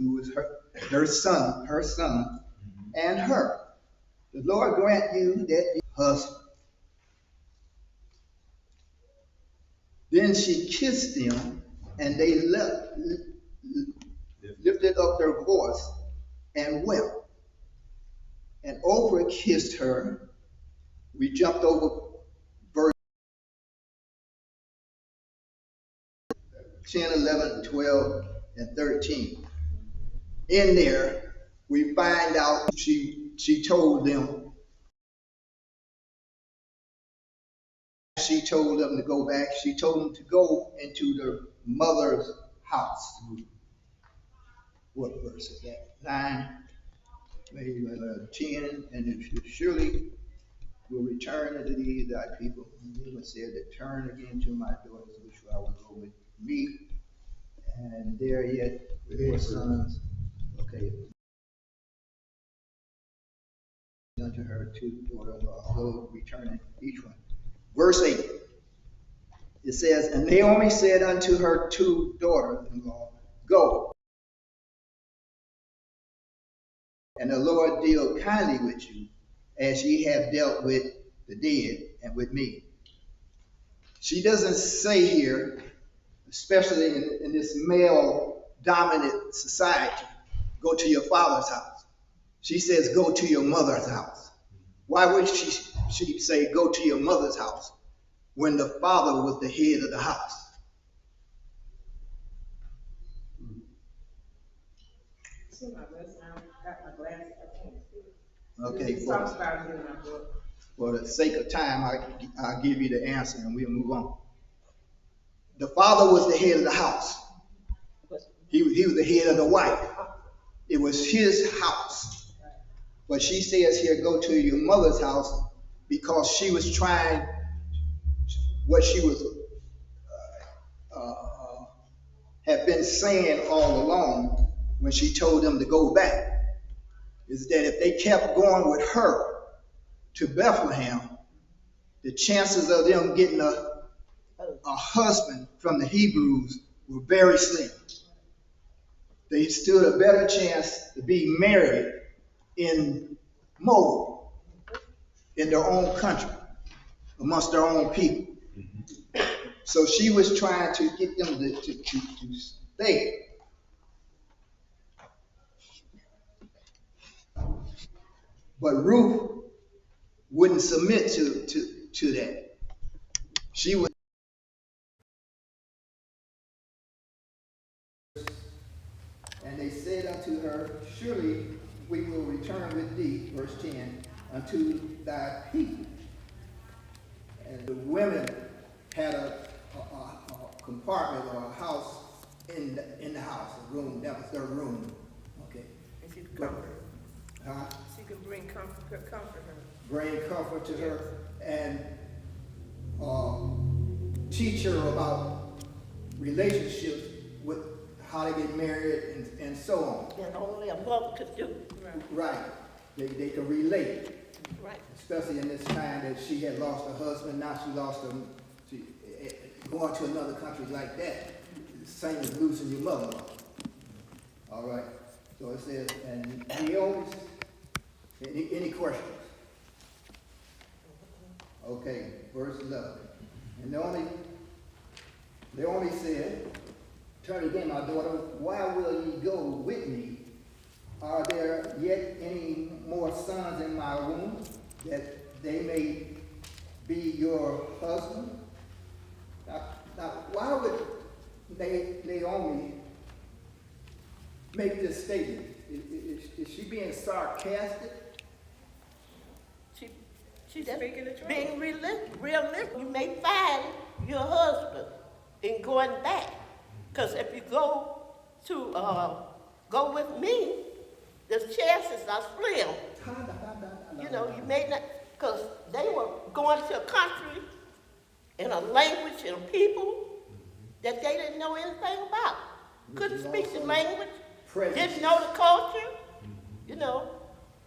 who was her son, and her. The Lord grant you that your husband. Then she kissed them, and they lifted up their voice and wept. And Oprah kissed her. We jumped over verse 10, 11, 12, and 13. In there, we find out she told them to go back. She told them to go into their mother's house. What verse is that? 9, maybe 10. And if surely will return unto thee thy people. And he said, turn again to my daughters, which I will go with me. And there yet with your sons. Okay. Unto her two daughters-in-law, go returning each one. Verse 8. It says, and Naomi said unto her two daughters-in-law, go. And the Lord deal kindly with you, as ye have dealt with the dead and with me. She doesn't say here, especially in this male-dominant society, go to your father's house. She says, go to your mother's house. Why would she say, go to your mother's house, when the father was the head of the house? Okay, for the sake of time, I'll give you the answer and we'll move on. The father was the head of the house. He was the head of the wife. It was his house. But she says here, go to your mother's house, because she was trying, what she was have been saying all along when she told them to go back, is that if they kept going with her to Bethlehem, the chances of them getting a husband from the Hebrews were very slim. They stood a better chance to be married in Moab, in their own country, amongst their own people. So she was trying to get them to stay. But Ruth wouldn't submit to that. She would. And they said unto her, surely we will return with thee, verse 10, unto thy people. And the women had a compartment or a house in the house, a room. That was their room. Okay. And she could comfort her. Huh? She could bring comfort her. Bring comfort to her and teach her about relationships with how to get married and so on. That only a mother could do. Right. They can relate. Right. Especially in this time that she had lost her husband, now she lost him. Going to another country like that, the same as losing your mother. All right. So it says, and Naomi, any questions? Okay, verse 11. And Naomi said, turn again, my daughter, why will ye go with me? Are there yet any more sons in my womb, that they may be your husband? Now, why would Naomi make this statement? Is she being sarcastic? She's speaking the truth. being realistic. You may find your husband in going back. Because if you go with me, the chances are slim. You know, you may not, because they were going to a country in a language and people that they didn't know anything about. Couldn't speak the language, didn't know the culture, you know.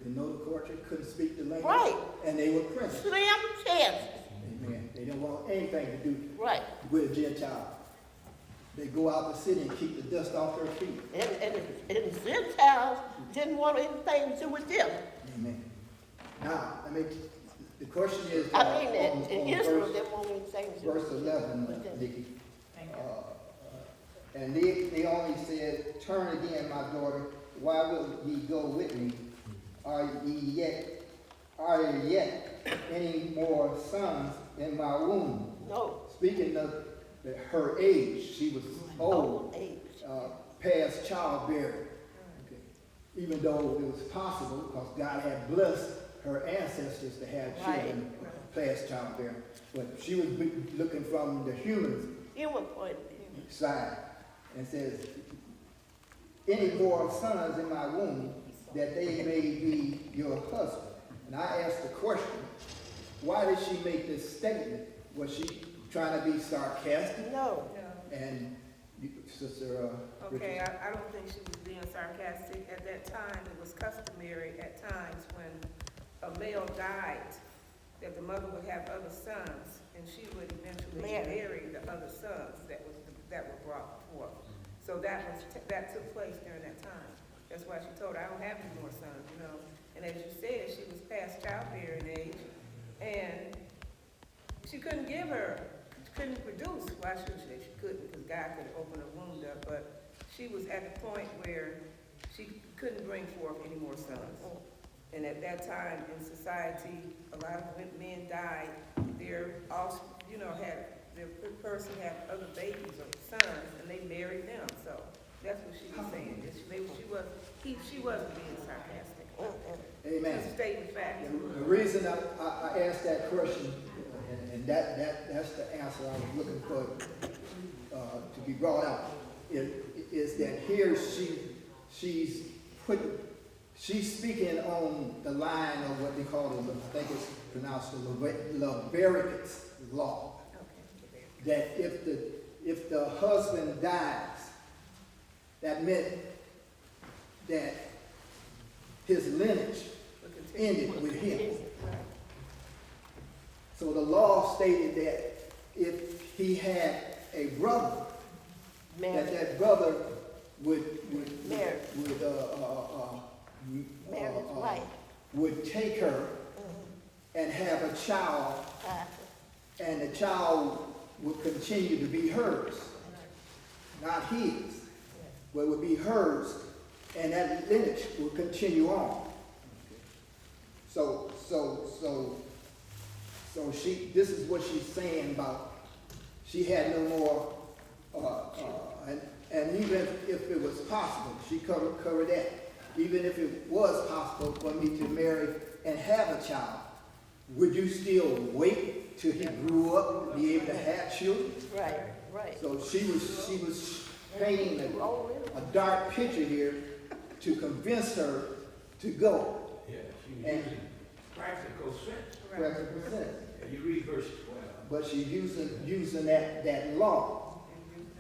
They know the culture, couldn't speak the language. Right. And they were princes. Slim chances. Amen. They didn't want anything to do Right. with a Gentile. They go out the city and keep the dust off their feet. And didn't want anything to do with them. Amen. Now, the question is. I mean, on in Israel, verse- they want anything to do Verse with 11, them. Nikki. And Naomi said, "Turn again, my daughter. Why will ye go with me? Are there yet any more sons in my womb?" No, Speaking of her age, she was old, old age. past childbearing. Okay. Even though it was possible, because God had blessed her ancestors to have children past childbearing. But she was looking from the human Human point of view. side and says, "Any more sons in my womb, that they may be your husband." And I asked the question, why did she make this statement? Was she trying to be sarcastic? No, And Sister Okay, Richardson? I don't think she was being sarcastic. At that time, it was customary at times when a male died, that the mother would have other sons, and she would eventually marry the other sons that were brought forth. So that took place during that time. That's why she told her, "I don't have any more sons," you know. And as you said, she was past childbearing age, and she couldn't produce. Why should she? She couldn't, because God could open her womb up, but she was at the point where she couldn't bring forth any more sons. And at that time in society, a lot of men died. Their offspring, the person had other babies or sons, and they married them. So that's what she was saying. She wasn't being sarcastic. Amen. It's a statement fact. The reason I asked that question, and that's the answer I was looking for to be brought out, is that here she's speaking on the line of what they call I think it's pronounced the Leviticus law. That if the husband dies, that meant that his lineage ended with him. So the law stated that if he had a brother, that brother would Marry. Marry his wife. would take her and have a child, and the child would continue to be hers, not his, but would be hers, and that lineage would continue on. So this is what she's saying about she had no more, and even if it was possible, she covered that. Even if it was possible for me to marry and have a child, would you still wait till he grew up and be able to have children? Right. So she was painting a dark picture here to convince her to go. Yeah, she was And- using practical sense. Practical sense. You read verse 12. But she's using that law.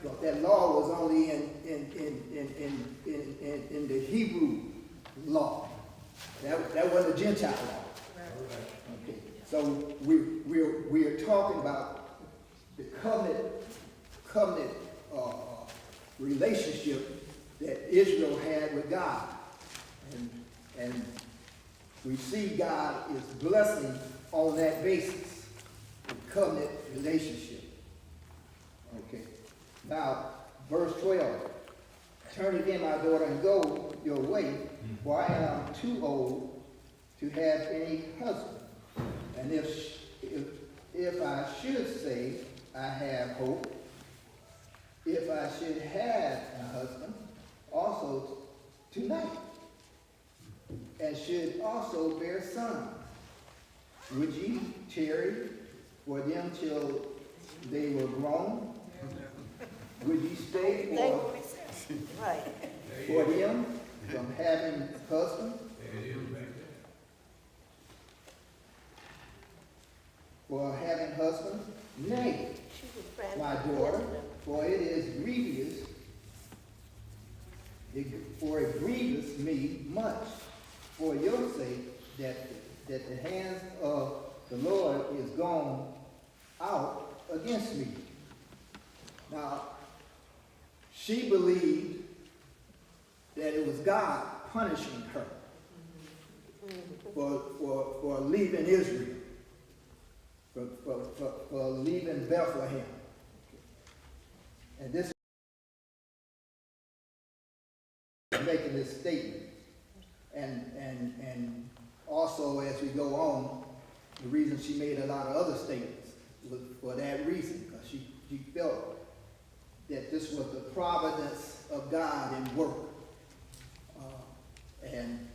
But that law was only in the Hebrew law. That wasn't a Gentile law. Okay. So we're talking about the covenant relationship that Israel had with God, and we see God is blessing on that basis, the covenant relationship. Okay. Now, verse 12. "Turn again, my daughter, and go your way, for I am too old to have any husband. And if I should say I have hope, if I should have a husband, also tonight, and should also bear sons, would ye tarry for them till they were grown? Would ye stay for them from having husbands? There it is right there. For having husbands? Nay, my daughter, for it is grievous, for it grieves me much for your sake that the hands of the Lord is gone out against me. Now, she believed that it was God punishing her for leaving Israel, for leaving Bethlehem. And this is making this statement. And also as we go on, the reason she made a lot of other statements was for that reason, because she felt that this was the providence of God in work. And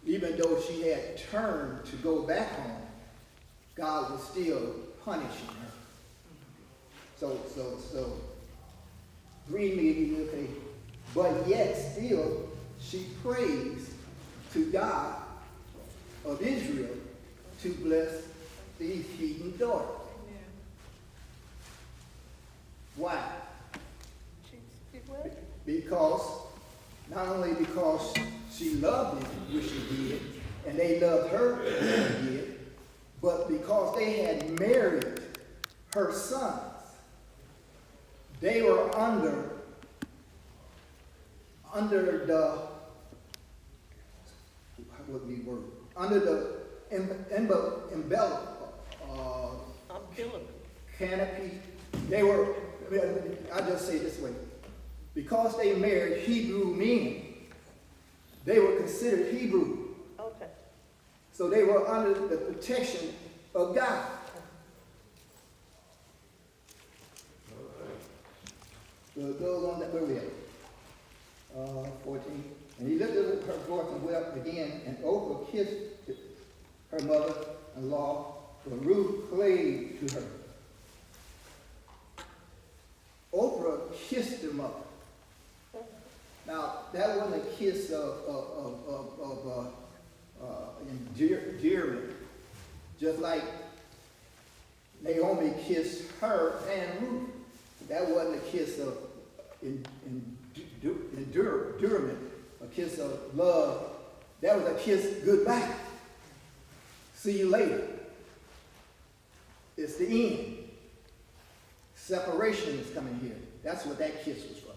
even though she had turned to go back home, God was still punishing her. So read me, okay. But yet still she prays to God of Israel to bless these heathen daughters. Why? Because, not only because she loved them, which she did, and they loved her, which she did, but because they had married her sons. They were under the, what would be the word? Under the canopy. They were, I'll just say it this way. Because they married Hebrew men, they were considered Hebrew. Okay. So they were under the protection of God. So it goes on that, where we at? 14. And he lifted up her voice and wept again, and Oprah kissed her mother-in-law, but Ruth clave to her. Oprah kissed her mother. Now, that wasn't a kiss of endearment, just like Naomi kissed her and Ruth. That wasn't a kiss of endearment, a kiss of love. That was a kiss goodbye. See you later. It's the end. Separation is coming here. That's what that kiss was from.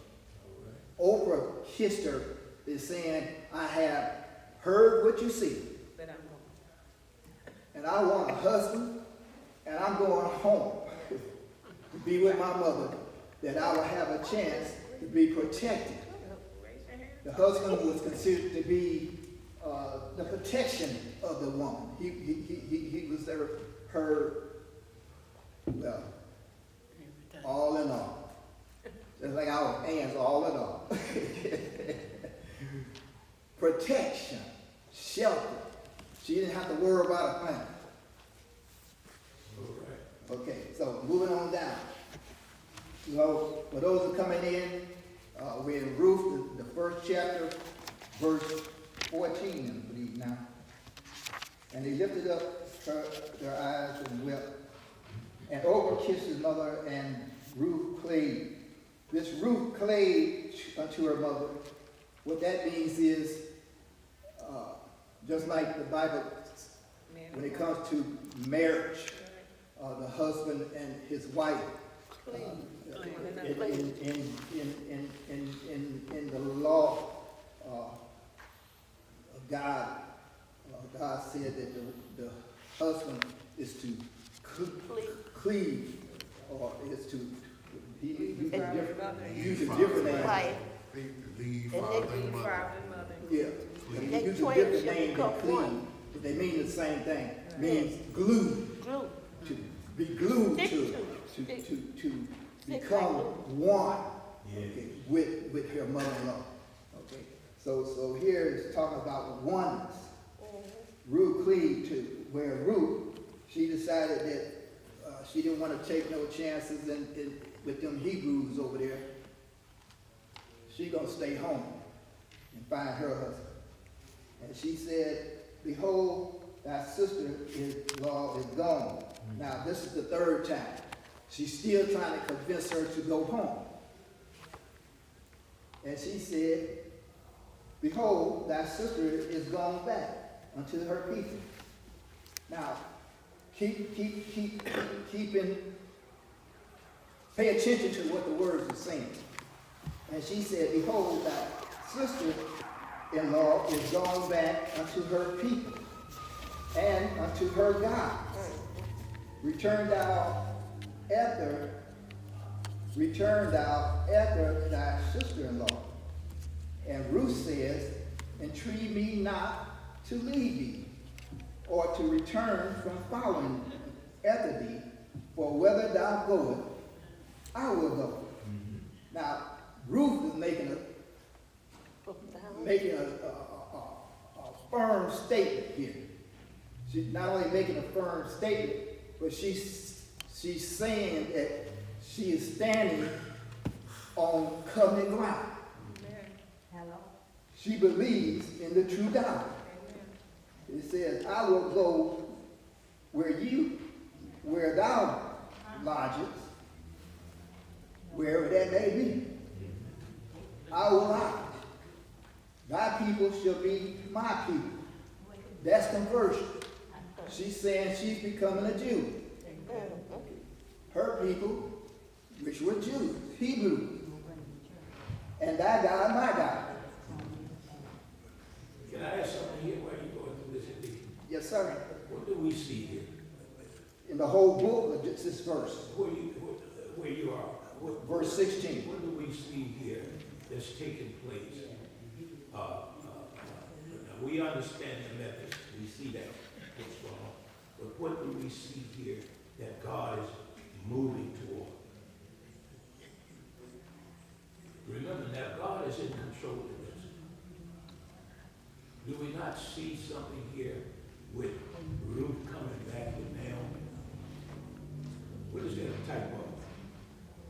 Oprah kissed her, is saying, I have heard what you said, and I want a husband, and I'm going home to be with my mother, that I will have a chance to be protected. The husband was considered to be the protection of the woman. He was her, well, all in all. Just like our hands, all in all. Protection, shelter. She didn't have to worry about a family. Okay, so moving on down. So for those who are coming in, we're in Ruth, the first chapter, verse 14, I believe now. And they lifted up their eyes and wept. And Oprah kissed his mother, and Ruth clave. This Ruth clave unto her mother. What that means is, just like the Bible, when it comes to marriage, the husband and his wife, in the law of God, God said that the husband is to cleave, or is to use a different name. Right. Leave And father they and mother. Yeah, they use a different name than cleave, but they mean the same thing. Means glued. Glue. To be glued Stick to become one, okay, with her mother-in-law. Okay, so here it's talking about oneness. Ruth cleaved to, where Ruth, she decided that she didn't want to take no chances with them Hebrews over there. She gonna stay home and find her husband. And she said, behold, thy sister-in-law is gone. Now, this is the third time. She's still trying to convince her to go home. And she said, behold, thy sister is gone back unto her people. Now, keeping, pay attention to what the words are saying. And she said, behold, thy sister sister-in-law is gone back unto her people and unto her God. Return thou after thy sister-in-law. And Ruth says, entreat me not to leave thee, or to return from following after thee, for whither thou goest, I will go. Now, Ruth is making a firm statement here. She's not only making a firm statement, but she's saying that she is standing on covenant ground. She believes in the true God. It says, I will go where thou lodgest, wherever that may be. I will lodge. Thy people shall be my people. That's conversion. She's saying she's becoming a Jew. Her people, which were Jews, Hebrews. And thy God, my God. Can I ask something here while you're going through this? Indeed? Yes, sir. What do we see here? In the whole book, just this verse, Where you are? verse 16. What do we see here that's taking place? We understand the methods. We see that what's going on. But what do we see here that God is moving toward? Remember that God is in control of this. Do we not see something here with Ruth coming back with Naomi? What is that a type of?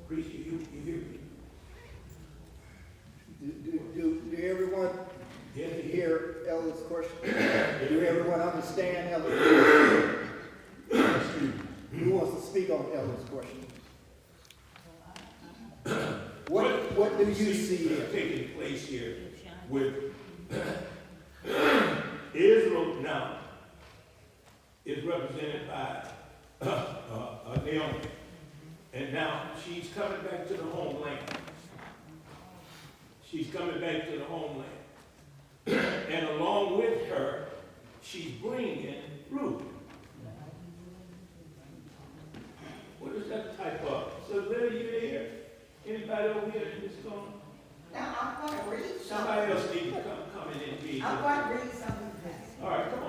Preacher, you hear me? Do everyone hear Ella's question? Do everyone understand Ella's question? Who wants to speak on Ella's question? What do you see here? Taking place here with Israel now is represented by Naomi. And now she's coming back to the homeland. She's coming back to the homeland. And along with her, she's bringing Ruth. What is that type of? So there you there. Anybody over here in this corner? Now, I'm going to read something. Somebody else needs to come in and read. I'm going to read something. All right, come